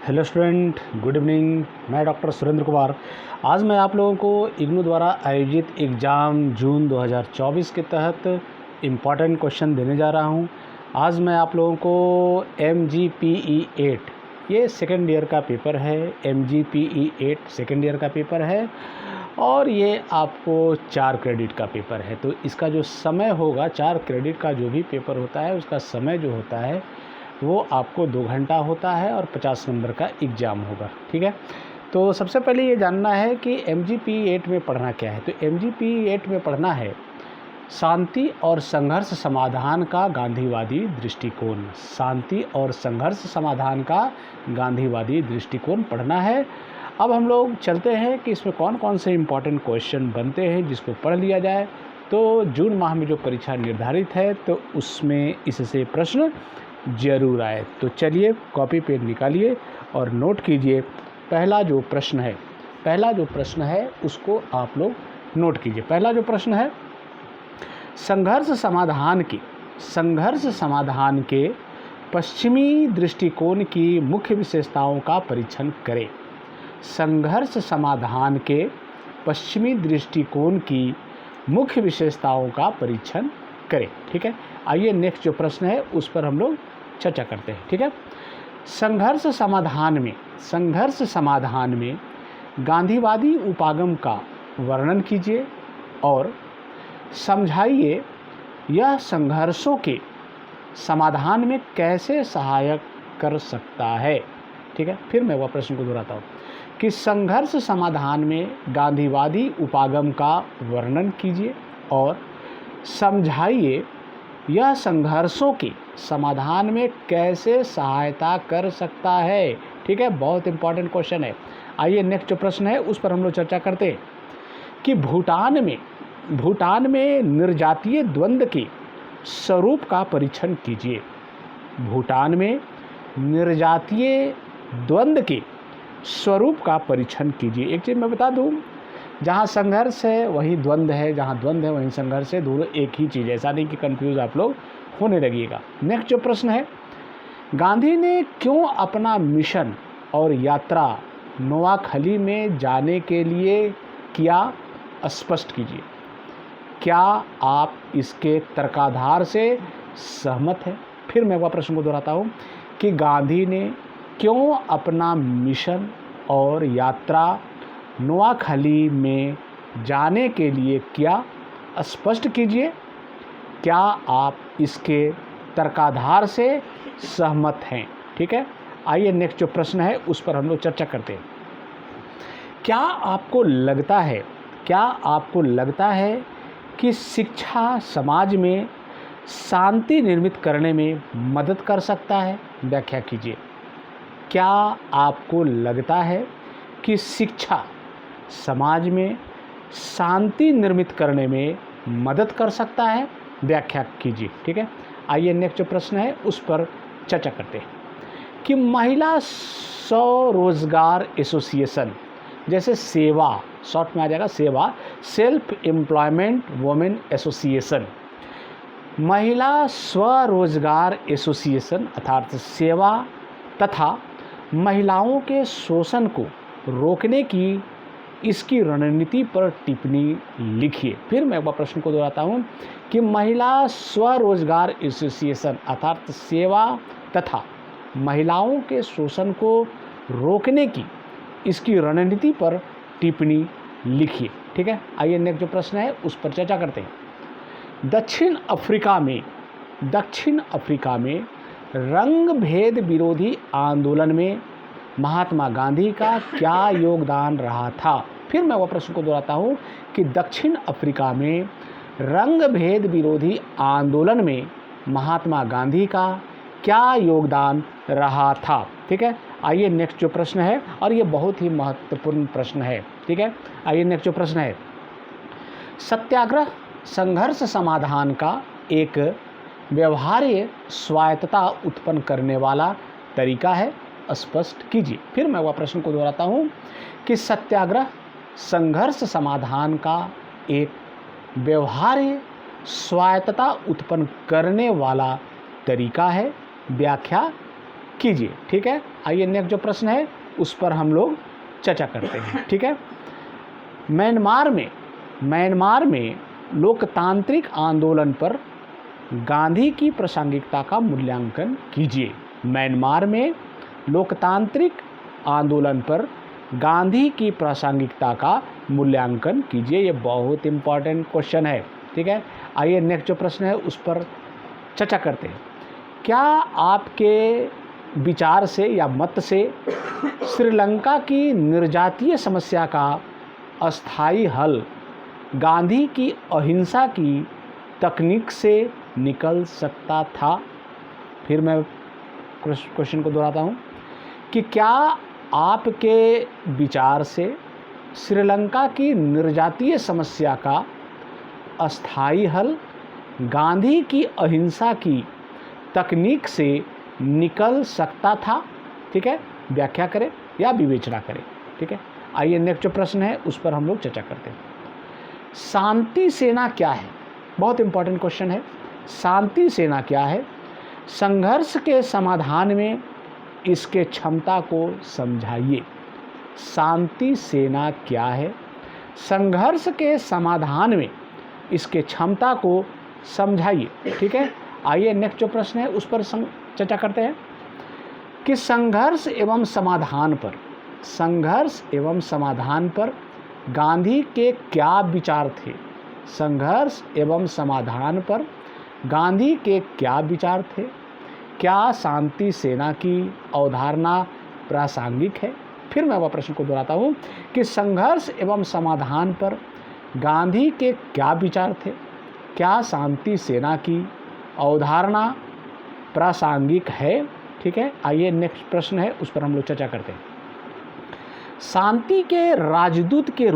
Hello student, good evening. मैं doctor Surendra Kumar. आज मैं आप लोगों को इग्नू द्वारा आयोजित एग्ज़ाम जून 2024 के तहत इम्पॉर्टेंट क्वेश्चन देने जा रहा हूं। आज मैं आप लोगों को MGPE8 ये सेकेंड ईयर का पेपर है। MGPE8 सेकेंड ईयर का पेपर है और ये आपको 4 क्रेडिट का पेपर है। तो इसका जो समय होगा, 4 क्रेडिट का जो भी पेपर होता है उसका समय जो होता है वो आपको 2 घंटा होता है और 50 नंबर का एग्ज़ाम होगा। ठीक है, तो सबसे पहले ये जानना है कि MGPE8 में पढ़ना क्या है। तो MGPE8 में पढ़ना है शांति और संघर्ष समाधान का गांधीवादी दृष्टिकोण। शांति और संघर्ष समाधान का गांधीवादी दृष्टिकोण पढ़ना है। अब हम लोग चलते हैं कि इसमें कौन कौन से इम्पॉर्टेंट क्वेश्चन बनते हैं जिसको पढ़ लिया जाए। तो जून माह में जो परीक्षा निर्धारित है तो उसमें इससे प्रश्न जरूर आए। तो चलिए कॉपी पेन निकालिए और नोट कीजिए। पहला जो प्रश्न है उसको आप लोग नोट कीजिए। पहला जो प्रश्न है, संघर्ष समाधान के पश्चिमी दृष्टिकोण की मुख्य विशेषताओं का परीक्षण करें। संघर्ष समाधान के पश्चिमी दृष्टिकोण की मुख्य विशेषताओं का परीक्षण करें। ठीक है, आइए नेक्स्ट जो प्रश्न है उस पर हम लोग चर्चा करते हैं। ठीक है, संघर्ष समाधान में गांधीवादी उपागम का वर्णन कीजिए और समझाइए यह संघर्षों के समाधान में कैसे सहायक कर सकता है। ठीक है, फिर मैं वह प्रश्न को दोहराता हूँ कि संघर्ष समाधान में गांधीवादी उपागम का वर्णन कीजिए और समझाइए यह संघर्षों के समाधान में कैसे सहायता कर सकता है। ठीक है, बहुत इंपॉर्टेंट क्वेश्चन है। आइए नेक्स्ट जो प्रश्न है उस पर हम लोग चर्चा करते हैं कि भूटान में निर्जातीय द्वंद्व के स्वरूप का परीक्षण कीजिए। भूटान में निर्जातीय द्वंद्व के स्वरूप का परीक्षण कीजिए। एक चीज़ मैं बता दूं, जहाँ संघर्ष है वहीं द्वंद्व है, जहाँ द्वंद्व है वहीं संघर्ष है, दोनों एक ही चीज़ है। ऐसा नहीं कि कंफ्यूज आप लोग होने लगिएगा। नेक्स्ट जो प्रश्न है, गांधी ने क्यों अपना मिशन और यात्रा नोआखली में जाने के लिए किया, स्पष्ट कीजिए। क्या आप इसके तर्काधार से सहमत हैं? फिर मैं वह प्रश्न को दोहराता हूँ कि गांधी ने क्यों अपना मिशन और यात्रा नोआखली में जाने के लिए किया, स्पष्ट कीजिए। क्या आप इसके तर्काधार से सहमत हैं? ठीक है, आइए नेक्स्ट जो प्रश्न है उस पर हम लोग चर्चा करते हैं। क्या आपको लगता है कि शिक्षा समाज में शांति निर्मित करने में मदद कर सकता है? व्याख्या कीजिए। क्या आपको लगता है कि शिक्षा समाज में शांति निर्मित करने में मदद कर सकता है? व्याख्या कीजिए। ठीक है, आइए नेक्स्ट जो प्रश्न है उस पर चर्चा करते हैं कि महिला स्वरोजगार एसोसिएशन, जैसे सेवा, शॉर्ट में आ जाएगा सेवा, सेल्फ एम्प्लॉयमेंट वुमेन एसोसिएशन, महिला स्वरोजगार एसोसिएशन अर्थात सेवा तथा महिलाओं के शोषण को रोकने की इसकी रणनीति पर टिप्पणी लिखिए। फिर मैं वह प्रश्न को दोहराता हूँ कि महिला स्वरोजगार एसोसिएशन अर्थात सेवा तथा महिलाओं के शोषण को रोकने की इसकी रणनीति पर टिप्पणी लिखिए। ठीक है, आइए नेक्स्ट जो प्रश्न है उस पर चर्चा करते हैं। दक्षिण अफ्रीका में रंग भेद विरोधी आंदोलन में महात्मा गांधी का क्या योगदान रहा था? फिर मैं वह प्रश्न को दोहराता हूँ कि दक्षिण अफ्रीका में रंग भेद विरोधी आंदोलन में महात्मा गांधी का क्या योगदान रहा था? ठीक है, आइए नेक्स्ट जो प्रश्न है, और ये बहुत ही महत्वपूर्ण प्रश्न है। ठीक है, आइए नेक्स्ट जो प्रश्न है, सत्याग्रह संघर्ष समाधान का एक व्यवहार्य स्वायत्तता उत्पन्न करने वाला तरीका है, स्पष्ट कीजिए। फिर मैं वह प्रश्न को दोहराता हूँ कि सत्याग्रह संघर्ष समाधान का एक व्यवहार्य स्वायत्तता उत्पन्न करने वाला तरीका है, व्याख्या कीजिए। ठीक है, आइए नेक्स्ट जो प्रश्न है उस पर हम लोग चर्चा करते हैं। ठीक है, म्यांमार में लोकतांत्रिक आंदोलन पर गांधी की प्रासंगिकता का मूल्यांकन कीजिए। म्यांमार में लोकतांत्रिक आंदोलन पर गांधी की प्रासंगिकता का मूल्यांकन कीजिए। ये बहुत इंपॉर्टेंट क्वेश्चन है। ठीक है, आइए नेक्स्ट जो प्रश्न है उस पर चर्चा करते हैं। क्या आपके विचार से या मत से श्रीलंका की निर्जातीय समस्या का अस्थायी हल गांधी की अहिंसा की तकनीक से निकल सकता था? फिर मैं क्वेश्चन को दोहराता हूँ कि क्या आपके विचार से श्रीलंका की निर्जातीय समस्या का अस्थायी हल गांधी की अहिंसा की तकनीक से निकल सकता था? ठीक है, व्याख्या करें या विवेचना करें। ठीक है, आइए नेक्स्ट जो प्रश्न है उस पर हम लोग चर्चा करते हैं। शांति सेना क्या है? बहुत इंपॉर्टेंट क्वेश्चन है। शांति सेना क्या है? संघर्ष के समाधान में इसके क्षमता को समझाइए। शांति सेना क्या है? संघर्ष के समाधान में इसके क्षमता को समझाइए। ठीक है, आइए नेक्स्ट जो प्रश्न है उस पर चर्चा करते हैं कि संघर्ष एवं समाधान पर गांधी के क्या विचार थे? संघर्ष एवं समाधान पर गांधी के क्या विचार थे? क्या शांति सेना की अवधारणा प्रासंगिक है? फिर मैं वह प्रश्न को दोहराता हूँ कि संघर्ष एवं समाधान पर गांधी के क्या विचार थे? क्या शांति सेना की अवधारणा प्रासंगिक है? ठीक है, आइए नेक्स्ट प्रश्न है उस पर हम लोग चर्चा करते हैं। शांति के राजदूत के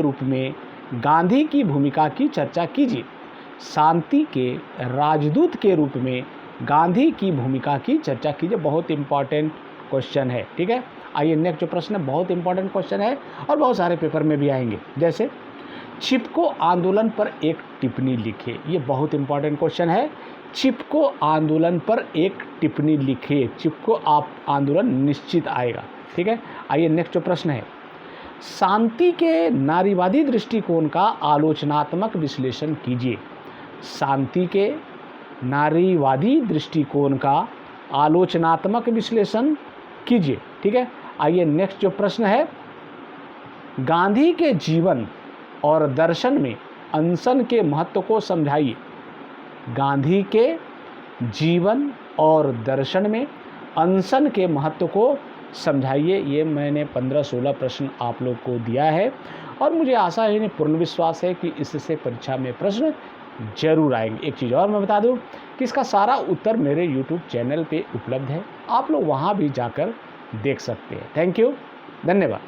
रूप में गांधी की भूमिका की चर्चा कीजिए। शांति के राजदूत के रूप में गांधी की भूमिका की चर्चा कीजिए। बहुत इंपॉर्टेंट क्वेश्चन है। ठीक है, आइए नेक्स्ट जो प्रश्न है बहुत इंपॉर्टेंट क्वेश्चन है और बहुत सारे पेपर में भी आएंगे। जैसे चिपको आंदोलन पर एक टिप्पणी लिखे। ये बहुत इंपॉर्टेंट क्वेश्चन है। चिपको आंदोलन पर एक टिप्पणी लिखिए। चिपको आंदोलन निश्चित आएगा। ठीक है, आइए नेक्स्ट जो प्रश्न है शांति के नारीवादी दृष्टिकोण का आलोचनात्मक विश्लेषण कीजिए। शांति के नारीवादी दृष्टिकोण का आलोचनात्मक विश्लेषण कीजिए। ठीक है, आइए नेक्स्ट जो प्रश्न है गांधी के जीवन और दर्शन में अनशन के महत्व को समझाइए। गांधी के जीवन और दर्शन में अनशन के महत्व को समझाइए। ये मैंने 15-16 प्रश्न आप लोग को दिया है और मुझे आशा है, पूर्ण विश्वास है कि इससे परीक्षा में प्रश्न जरूर आएंगे। एक चीज़ और मैं बता दूं कि इसका सारा उत्तर मेरे YouTube चैनल पे उपलब्ध है। आप लोग वहाँ भी जाकर देख सकते हैं। थैंक यू, धन्यवाद।